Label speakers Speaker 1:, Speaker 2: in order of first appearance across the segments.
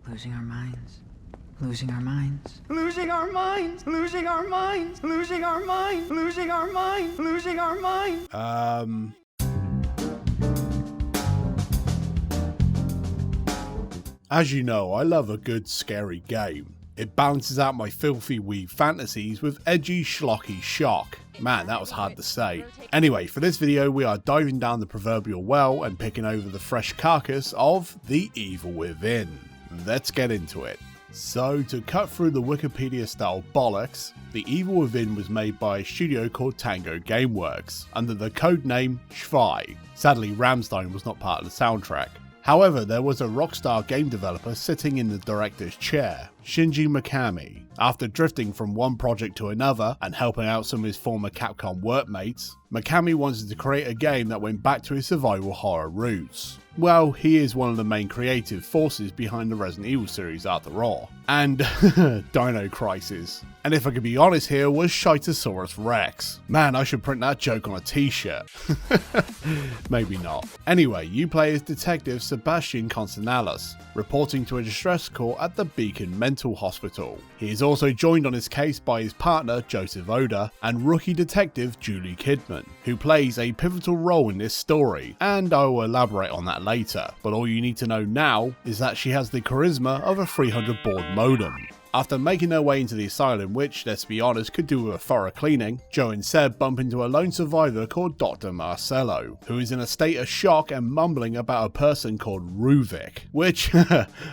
Speaker 1: Losing our minds. Losing our minds.
Speaker 2: Losing our minds. Losing our minds. Losing our minds. Losing our minds. Losing our minds.
Speaker 3: As you know, I love a good scary game. It balances out my filthy weeb fantasies with edgy schlocky shock. Man, that was hard to say. Anyway, for this video we are diving down the proverbial well and picking over the fresh carcass of The Evil Within. Let's get into it. So, to cut through the Wikipedia style bollocks, The Evil Within was made by a studio called Tango Gameworks, under the codename Schwei. Sadly, Rammstein was not part of the soundtrack. However, there was a Rockstar game developer sitting in the director's chair, Shinji Mikami. After drifting from one project to another and helping out some of his former Capcom workmates, Mikami wanted to create a game that went back to his survival horror roots. Well, he is one of the main creative forces behind the Resident Evil series after all. And Dino Crisis. And if I could be honest here, was Shitosaurus Rex. Man, I should print that joke on a t-shirt. Maybe not. Anyway, you play as Detective Sebastian Constanalis, reporting to a distress call at the Beacon Mental Hospital. He is also joined on his case by his partner Joseph Oda and rookie detective Julie Kidman, who plays a pivotal role in this story, and I will elaborate on that later, but all you need to know now is that she has the charisma of a 300 baud modem. After making their way into the asylum, which, let's be honest, could do with a thorough cleaning, Joe and Seb bump into a lone survivor called Dr. Marcello, who is in a state of shock and mumbling about a person called Ruvik, which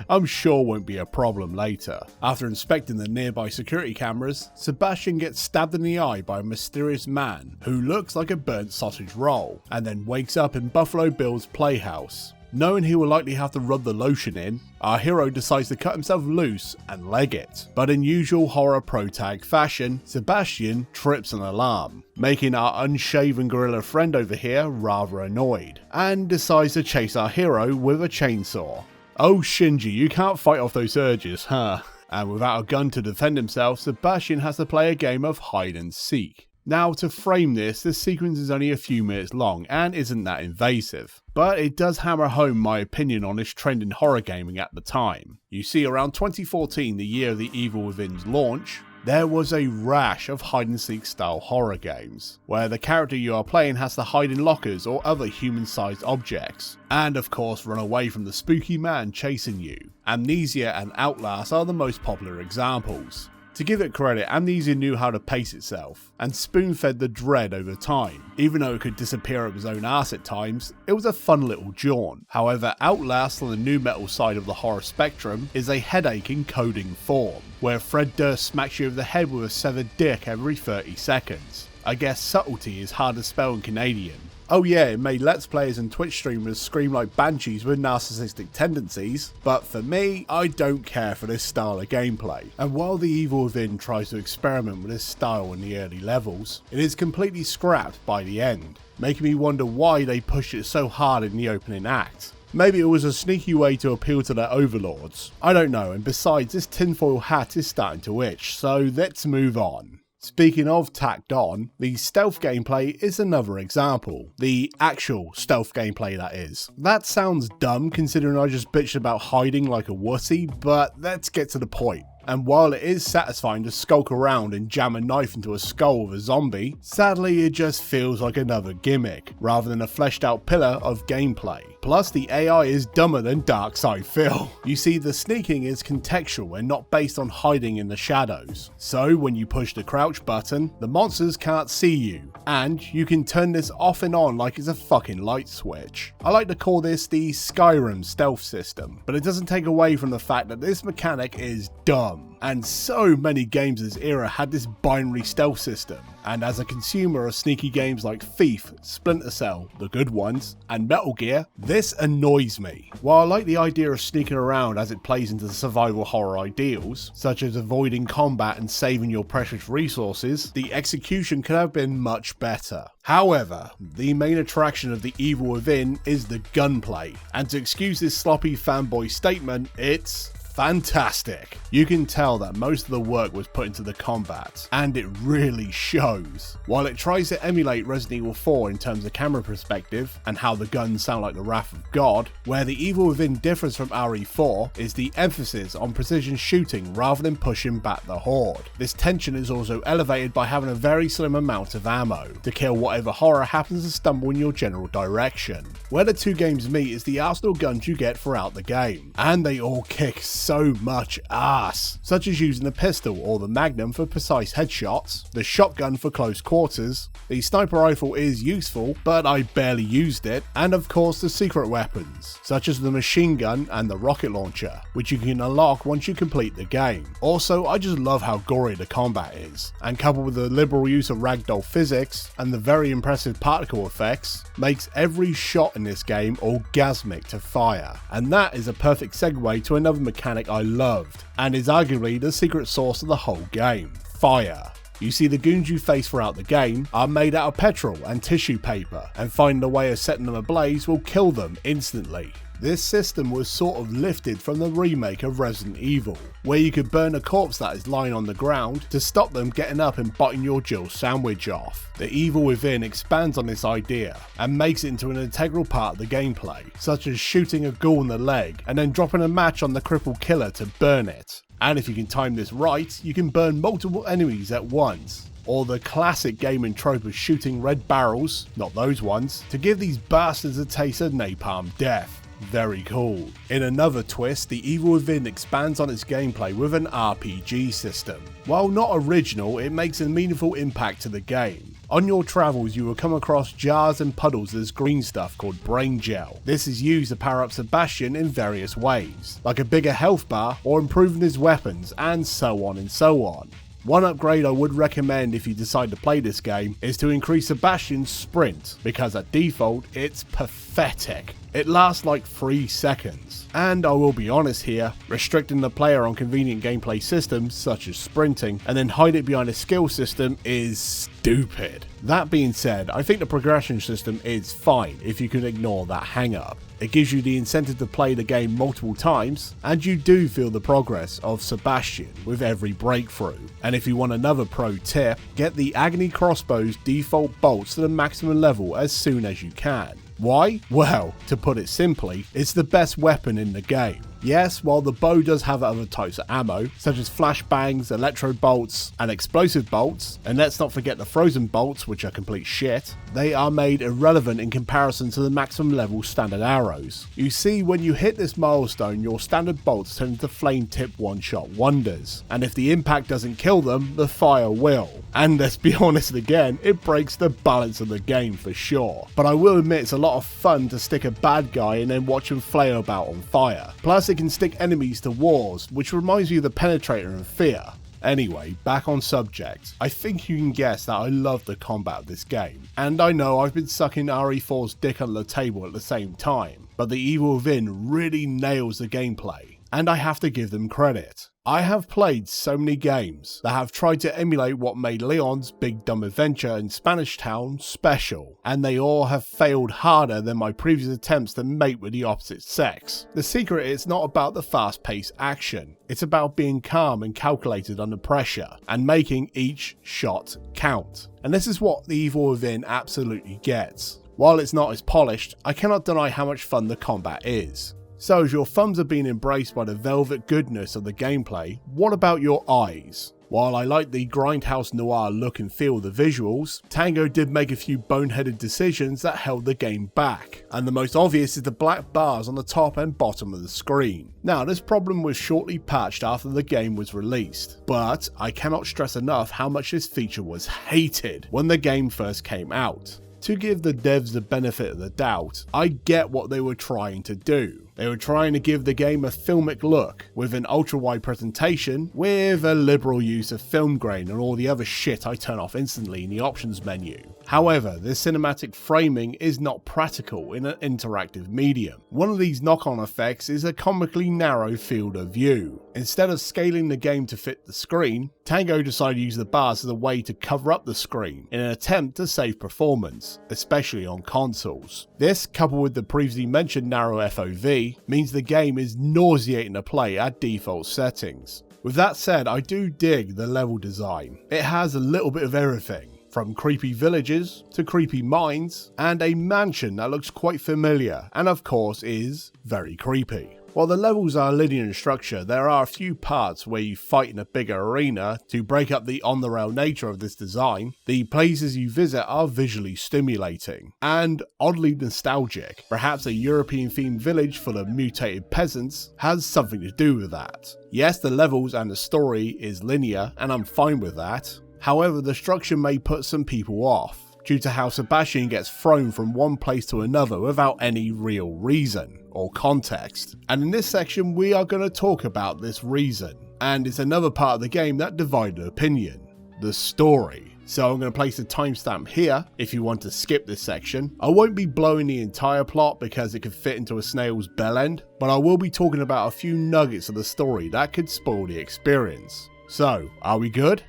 Speaker 3: I'm sure won't be a problem later. After inspecting the nearby security cameras, Sebastian gets stabbed in the eye by a mysterious man who looks like a burnt sausage roll, and then wakes up in Buffalo Bill's playhouse. Knowing he will likely have to rub the lotion in, our hero decides to cut himself loose and leg it. But in usual horror protag fashion, Sebastian trips an alarm, making our unshaven gorilla friend over here rather annoyed, and decides to chase our hero with a chainsaw. Oh Shinji, you can't fight off those urges, huh? And without a gun to defend himself, Sebastian has to play a game of hide and seek. Now, to frame this sequence is only a few minutes long and isn't that invasive, but it does hammer home my opinion on this trend in horror gaming at the time. You see, around 2014, the year of The Evil Within's launch, there was a rash of hide and seek style horror games, where the character you are playing has to hide in lockers or other human-sized objects, and of course run away from the spooky man chasing you. Amnesia and Outlast are the most popular examples. To give it credit, Amnesia knew how to pace itself, and spoon-fed the dread over time. Even though it could disappear up its own arse at times, it was a fun little jaunt. However, Outlast on the nu metal side of the horror spectrum is a headache in coding form, where Fred Durst smacks you over the head with a severed dick every 30 seconds. I guess subtlety is hard to spell in Canadian. Oh yeah, it made Let's Players and Twitch streamers scream like banshees with narcissistic tendencies, but for me, I don't care for this style of gameplay. And while The Evil Within tries to experiment with this style in the early levels, it is completely scrapped by the end, making me wonder why they pushed it so hard in the opening act. Maybe it was a sneaky way to appeal to their overlords. I don't know, and besides, this tinfoil hat is starting to itch, so let's move on. Speaking of tacked on, the stealth gameplay is another example. The actual stealth gameplay, that is. That sounds dumb considering I just bitched about hiding like a wussy, but let's get to the point. And while it is satisfying to skulk around and jam a knife into a skull of a zombie, sadly it just feels like another gimmick, rather than a fleshed out pillar of gameplay. Plus, the AI is dumber than Darkside Phil. You see, the sneaking is contextual and not based on hiding in the shadows. So, when you push the crouch button, the monsters can't see you, and you can turn this off and on like it's a fucking light switch. I like to call this the Skyrim stealth system, but it doesn't take away from the fact that this mechanic is dumb. And so many games of this era had this binary stealth system, and as a consumer of sneaky games like Thief, Splinter Cell, the good ones, and Metal Gear, this annoys me. While I like the idea of sneaking around as it plays into the survival horror ideals, such as avoiding combat and saving your precious resources, the execution could have been much better. However, the main attraction of The Evil Within is the gunplay, and to excuse this sloppy fanboy statement, it's fantastic. You can tell that most of the work was put into the combat, and it really shows. While it tries to emulate Resident Evil 4 in terms of camera perspective and how the guns sound like the wrath of God, where The Evil Within differs from RE4 is the emphasis on precision shooting rather than pushing back the horde. This tension is also elevated by having a very slim amount of ammo to kill whatever horror happens to stumble in your general direction. Where the two games meet is the arsenal guns you get throughout the game, and they all kick so much ass, such as using the pistol or the magnum for precise headshots, the shotgun for close quarters, the sniper rifle is useful but I barely used it, and of course the secret weapons, such as the machine gun and the rocket launcher, which you can unlock once you complete the game. Also, I just love how gory the combat is, and coupled with the liberal use of ragdoll physics and the very impressive particle effects, makes every shot in this game orgasmic to fire. And that is a perfect segue to another mechanic I loved, and is arguably the secret sauce of the whole game: fire. You see, the goons you face throughout the game are made out of petrol and tissue paper, and finding a way of setting them ablaze will kill them instantly. This system was sort of lifted from the remake of Resident Evil, where you could burn a corpse that is lying on the ground to stop them getting up and biting your Jill sandwich off. The Evil Within expands on this idea and makes it into an integral part of the gameplay, such as shooting a ghoul in the leg and then dropping a match on the crippled killer to burn it. And if you can time this right, you can burn multiple enemies at once. Or the classic gaming trope of shooting red barrels, not those ones, to give these bastards a taste of napalm death. Very cool. In another twist, The Evil Within expands on its gameplay with an RPG system. While not original, it makes a meaningful impact to the game. On your travels, you will come across jars and puddles of this green stuff called brain gel. This is used to power up Sebastian in various ways, like a bigger health bar or improving his weapons, and so on and so on. One upgrade I would recommend if you decide to play this game is to increase Sebastian's sprint, because at default it's pathetic. It lasts like 3 seconds. And I will be honest here, restricting the player on convenient gameplay systems such as sprinting and then hide it behind a skill system is stupid. That being said, I think the progression system is fine if you can ignore that hang up. It gives you the incentive to play the game multiple times, and you do feel the progress of Sebastian with every breakthrough. And if you want another pro tip, get the Agony Crossbow's default bolts to the maximum level as soon as you can. Why? Well, to put it simply, it's the best weapon in the game. Yes, while the bow does have other types of ammo, such as flashbangs, electro bolts, and explosive bolts, and let's not forget the frozen bolts, which are complete shit, they are made irrelevant in comparison to the maximum level standard arrows. You see, when you hit this milestone, your standard bolts turn into flame tip one-shot wonders, and if the impact doesn't kill them, the fire will. And let's be honest again, it breaks the balance of the game for sure. But I will admit it's a lot of fun to stick a bad guy and then watch him flail about on fire. Plus it can stick enemies to walls, which reminds me of the Penetrator and Fear. Anyway, back on subject. I think you can guess that I love the combat of this game, and I know I've been sucking RE4's dick under the table at the same time, but The Evil Within really nails the gameplay, and I have to give them credit. I have played so many games that have tried to emulate what made Leon's Big Dumb Adventure in Spanish Town special, and they all have failed harder than my previous attempts to mate with the opposite sex. The secret is not about the fast-paced action, it's about being calm and calculated under pressure, and making each shot count. And this is what The Evil Within absolutely gets. While it's not as polished, I cannot deny how much fun the combat is. So as your thumbs are being embraced by the velvet goodness of the gameplay, what about your eyes? While I like the grindhouse noir look and feel of the visuals, Tango did make a few boneheaded decisions that held the game back, and the most obvious is the black bars on the top and bottom of the screen. Now this problem was shortly patched after the game was released, but I cannot stress enough how much this feature was hated when the game first came out. To give the devs the benefit of the doubt, I get what they were trying to do. They were trying to give the game a filmic look, with an ultra-wide presentation, with a liberal use of film grain and all the other shit I turn off instantly in the options menu. However, this cinematic framing is not practical in an interactive medium. One of these knock-on effects is a comically narrow field of view. Instead of scaling the game to fit the screen, Tango decided to use the bars as a way to cover up the screen in an attempt to save performance, especially on consoles. This, coupled with the previously mentioned narrow FOV, means the game is nauseating to play at default settings. With that said, I do dig the level design. It has a little bit of everything, from creepy villages to creepy mines, and a mansion that looks quite familiar and of course is very creepy. While the levels are linear in structure, there are a few parts where you fight in a bigger arena to break up the on-the-rail nature of this design. The places you visit are visually stimulating and oddly nostalgic. Perhaps a European-themed village full of mutated peasants has something to do with that. Yes, the levels and the story is linear, and I'm fine with that. However, the structure may put some people off, due to how Sebastian gets thrown from one place to another without any real reason or context. And in this section we are going to talk about this reason, and it's another part of the game that divided opinion: the story. So I'm going to place a timestamp here if you want to skip this section. I won't be blowing the entire plot because it could fit into a snail's bell end, but I will be talking about a few nuggets of the story that could spoil the experience. So, are we good?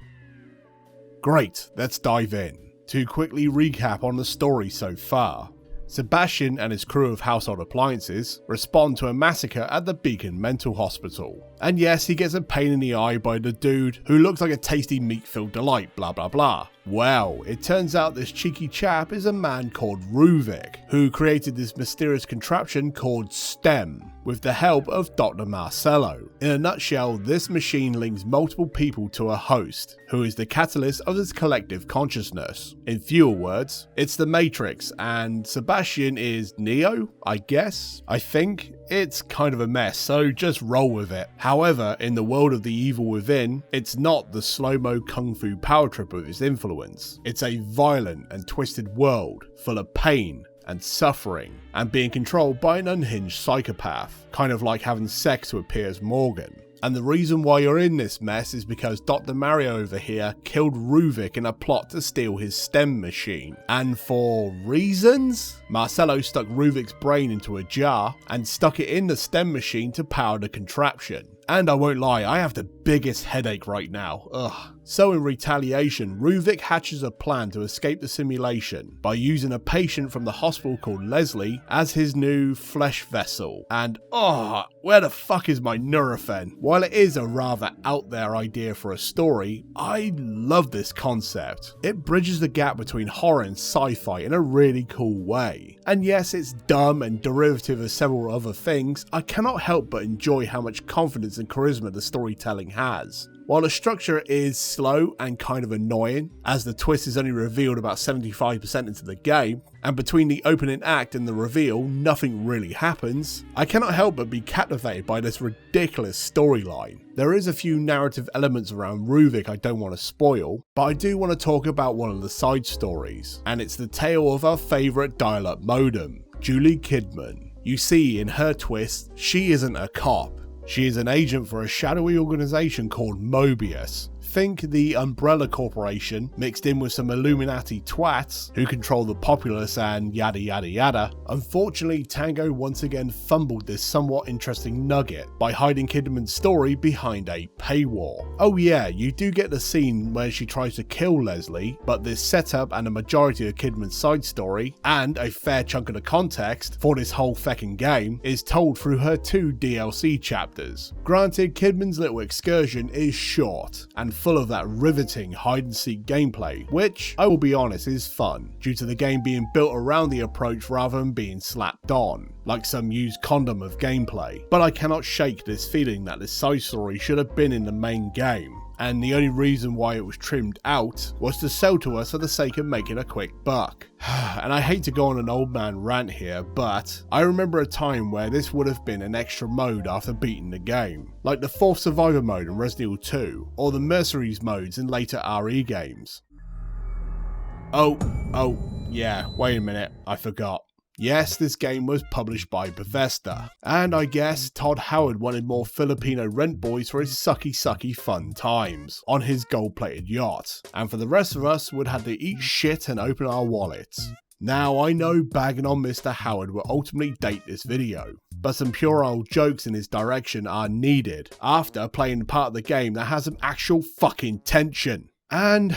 Speaker 3: Great, let's dive in. To quickly recap on the story so far, Sebastian and his crew of household appliances respond to a massacre at the Beacon Mental Hospital. And yes, he gets a pain in the eye by the dude who looks like a tasty meat-filled delight, blah blah blah. Well, it turns out this cheeky chap is a man called Ruvik, who created this mysterious contraption called STEM, with the help of Dr. Marcello. In a nutshell, this machine links multiple people to a host, who is the catalyst of this collective consciousness. In fewer words, it's the Matrix, and Sebastian is Neo, I guess? I think? It's kind of a mess, so just roll with it. However, in the world of the evil within, it's not the slow-mo kung fu power trip of its influence. It's a violent and twisted world, full of pain and suffering, and being controlled by an unhinged psychopath, kind of like having sex with Piers Morgan. And the reason why you're in this mess is because Dr. Mario over here killed Ruvik in a plot to steal his STEM machine. And for reasons? Marcello stuck Ruvik's brain into a jar and stuck it in the STEM machine to power the contraption. And I won't lie, I have the biggest headache right now. Ugh. So in retaliation, Ruvik hatches a plan to escape the simulation by using a patient from the hospital called Leslie as his new flesh vessel. And where the fuck is my Nurofen? While it is a rather out there idea for a story, I love this concept. It bridges the gap between horror and sci-fi in a really cool way. And yes, it's dumb and derivative of several other things, I cannot help but enjoy how much confidence and charisma the storytelling has. While the structure is slow and kind of annoying, as the twist is only revealed about 75% into the game, and between the opening act and the reveal, nothing really happens, I cannot help but be captivated by this ridiculous storyline. There is a few narrative elements around Ruvik I don't want to spoil, but I do want to talk about one of the side stories, and it's the tale of our favourite dial-up modem, Julie Kidman. You see, in her twist, she isn't a cop. She is an agent for a shadowy organisation called Mobius. Think the Umbrella Corporation mixed in with some Illuminati twats who control the populace and yada yada yada. Unfortunately, Tango once again fumbled this somewhat interesting nugget by hiding Kidman's story behind a paywall. Oh yeah, you do get the scene where she tries to kill Leslie, but this setup and a majority of Kidman's side story, and a fair chunk of the context for this whole feckin' game, is told through her 2 DLC chapters. Granted, Kidman's little excursion is short and full of that riveting hide-and-seek gameplay, which, I will be honest, is fun, due to the game being built around the approach rather than being slapped on, like some used condom of gameplay. But I cannot shake this feeling that this side story should have been in the main game, and the only reason why it was trimmed out was to sell to us for the sake of making a quick buck. And I hate to go on an old man rant here, but I remember a time where this would have been an extra mode after beating the game, like the 4th Survivor mode in Resident Evil 2, or the Mercenaries modes in later RE games. Oh, yeah, wait a minute, I forgot. Yes, this game was published by Bethesda, and I guess Todd Howard wanted more Filipino rent boys for his sucky fun times on his gold-plated yacht, and for the rest of us would have to eat shit and open our wallets. Now, I know bagging on Mr. Howard will ultimately date this video, but some pure old jokes in his direction are needed after playing the part of the game that has some actual fucking tension. And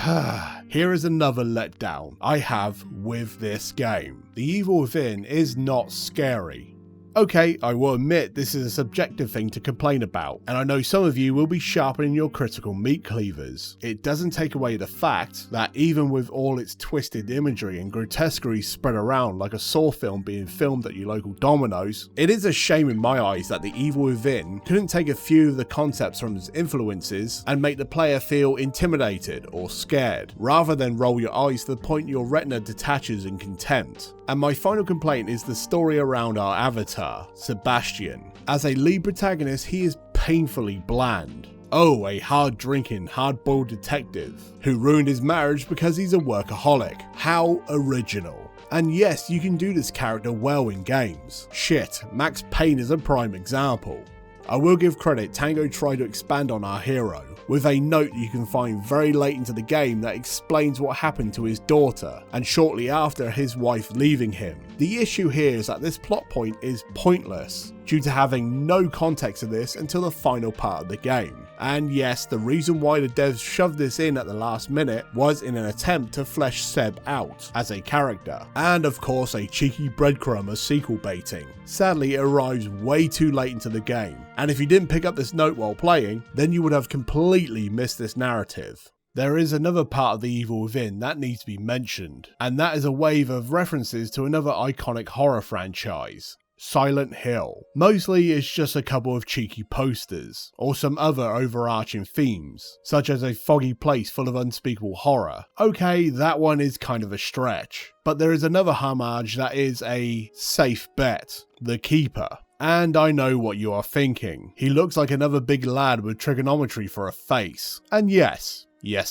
Speaker 3: here is another letdown I have with this game. The Evil Within is not scary. Okay, I will admit this is a subjective thing to complain about, and I know some of you will be sharpening your critical meat cleavers. It doesn't take away the fact that even with all its twisted imagery and grotesquerie spread around like a Saw film being filmed at your local Domino's, it is a shame in my eyes that The Evil Within couldn't take a few of the concepts from its influences and make the player feel intimidated or scared, rather than roll your eyes to the point your retina detaches in contempt. And my final complaint is the story around our avatar, Sebastian. As a lead protagonist, he is painfully bland. Oh, a hard-drinking, hard-boiled detective who ruined his marriage because he's a workaholic. How original. And yes, you can do this character well in games. Shit, Max Payne is a prime example. I will give credit, Tango tried to expand on our hero, with a note you can find very late into the game that explains what happened to his daughter, and shortly after his wife leaving him. The issue here is that this plot point is pointless, due to having no context of this until the final part of the game. And yes, the reason why the devs shoved this in at the last minute was in an attempt to flesh Seb out as a character, and of course a cheeky breadcrumb of sequel baiting. Sadly, it arrives way too late into the game, and if you didn't pick up this note while playing, then you would have completely missed this narrative. There is another part of The Evil Within that needs to be mentioned, and that is a wave of references to another iconic horror franchise, Silent Hill. Mostly it's just a couple of cheeky posters, or some other overarching themes, such as a foggy place full of unspeakable horror. Okay, that one is kind of a stretch, but there is another homage that is a safe bet, The Keeper. And I know what you are thinking. He looks like another big lad with trigonometry for a face. And yes,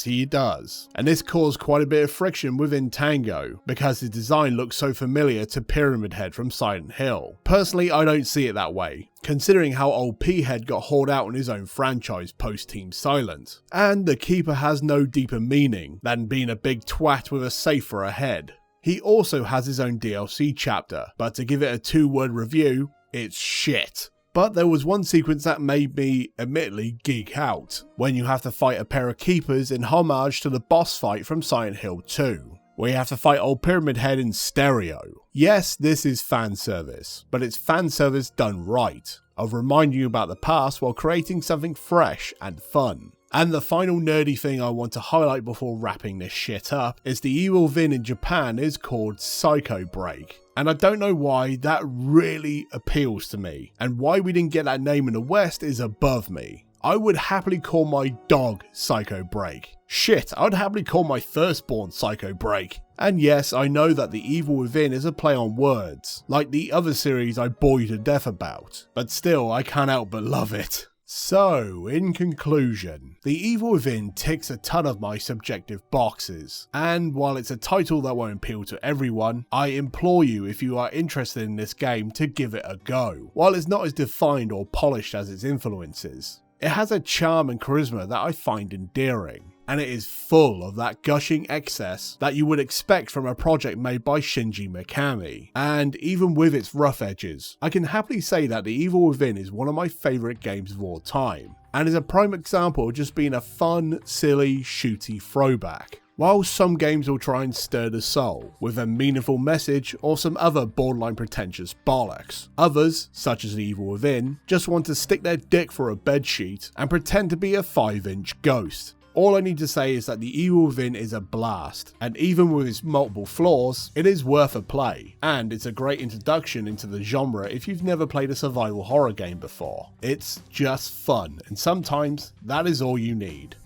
Speaker 3: he does. And this caused quite a bit of friction within Tango, because his design looks so familiar to Pyramid Head from Silent Hill. Personally, I don't see it that way, considering how old P-Head got hauled out on his own franchise post Team Silent. And the Keeper has no deeper meaning than being a big twat with a safe for a head. He also has his own DLC chapter, but to give it a 2-word review, it's shit. But there was one sequence that made me, admittedly, geek out, when you have to fight a pair of keepers in homage to the boss fight from Silent Hill 2, where you have to fight old Pyramid Head in stereo. Yes, this is fan service, but it's fan service done right, of reminding you about the past while creating something fresh and fun. And the final nerdy thing I want to highlight before wrapping this shit up is the Evil Within in Japan is called Psycho Break. And I don't know why that really appeals to me, and why we didn't get that name in the West is above me. I would happily call my dog Psycho Break. Shit, I would happily call my firstborn Psycho Break. And yes, I know that The Evil Within is a play on words, like the other series I bore you to death about, but still I can't help but love it. So, in conclusion, The Evil Within ticks a ton of my subjective boxes, and while it's a title that won't appeal to everyone, I implore you, if you are interested in this game, to give it a go. While it's not as defined or polished as its influences, it has a charm and charisma that I find endearing, and it is full of that gushing excess that you would expect from a project made by Shinji Mikami. And even with its rough edges, I can happily say that The Evil Within is one of my favourite games of all time, and is a prime example of just being a fun, silly, shooty throwback. While some games will try and stir the soul with a meaningful message or some other borderline pretentious bollocks, others, such as The Evil Within, just want to stick their dick for a bedsheet and pretend to be a 5-inch ghost. All I need to say is that The Evil Within is a blast, and even with its multiple flaws, it is worth a play, and it's a great introduction into the genre if you've never played a survival horror game before. It's just fun, and sometimes that is all you need.